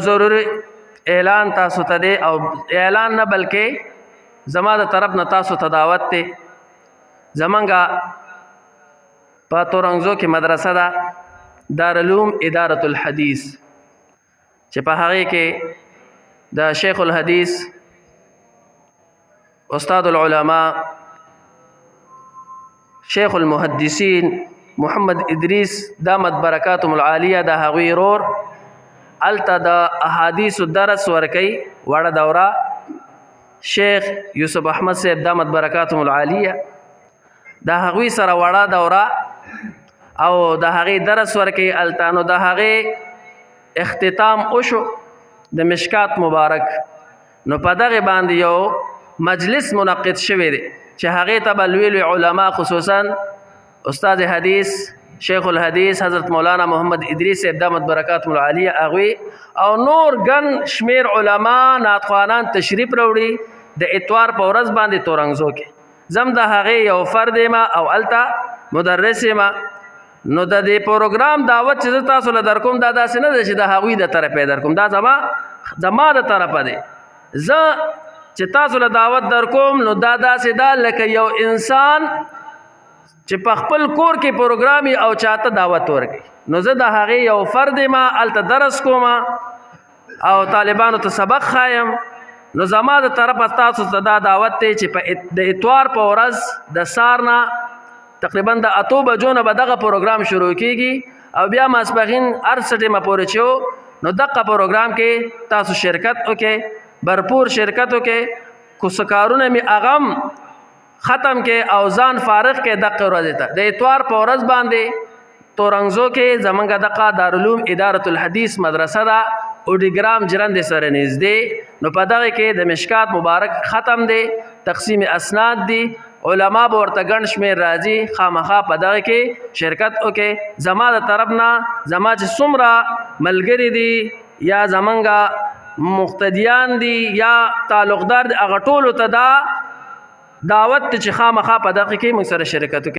ضروري اعلان تاسو ته دی او اعلان نه بلکې زما د طرف نه تاسو ته دعوت دی. زمونږه په تورنګزو کې مدرسه ده دارالعلوم اداره الحدیث چې په هغې کې د شیخ الحدیث استاد العلماء شیخ المحدثین محمد ادریس دامت برکاتهم العالیه د هغوی رور الته د احادیث درس ورکي وړه دوره شیخ یوسف احمد صاحب دامت برکاتهم العالیه د هغوی سره وړه دوره او د هغې درس ورکي الته نو د هغې اختتام وشو د مشکات مبارک نو په دغه باندې یو مجلس منعقد شوی دی چې هغې ته به لوی لوی علما خصوصا استاد حدیث شیخ الحدیث حضرت مولانا محمد ادریس صاحب دامت برکاتهم العالیه هغوی او نور ګڼ شمیر علما نعتخوانان تشریف راوړي د اتوار په ورځ باندې تورنګزو کې زم د هغې یو فرد یم او هلته مدرس یم. نو د دې پروګرام دعوت چې زه تاسو له درکوم دا داسې نه ده چې د هغوی د طرفه یې درکوم، دا زما د طرفه دی. زه چې تاسو له دعوت درکوم نو دا داسې ده لکه یو انسان چې په خپل کور کې پروګرام او چاته دعوت ورکړي. نو زه د هغې یو فرد یم، هلته درس کوم او طالبانو ته سبق ښایم. نو زما د طرفه تاسو ته دا دعوت دی چې د اتوار په ورځ د سار نه تقریبا د 8 بجو نه به دغه پروګرام شروع کیږي او بیا ماسپښین هر څه ټیمه پورې چې نو دغه پروګرام کې تاسو شرکت وکړئ، بھرپور شرکت وکړئ. کو څه کارونه مې اغم ختم کې او ځان فارغ کې دغه ورځې ته د اتوار په ورځ باندې تورنګزو کې زمونږه دغه دارالعلوم اداره الحدیث مدرسه ده اوډیګرام جرند سره نږدې. نو په دغه کې د مشکات مبارک ختم دی، تقسیم اسناد دی، علما به ورته ګڼ شمېر راځي، خامخا په دغه کې شرکت وکړئ. زما د طرف نه زما چې څومره ملګري دي یا زمونږه مقتدیان دي یا تعلقدار دي هغه ټولو ته دا دعوت چې خامخا په دغه کې موږ سره شرکت وکړي.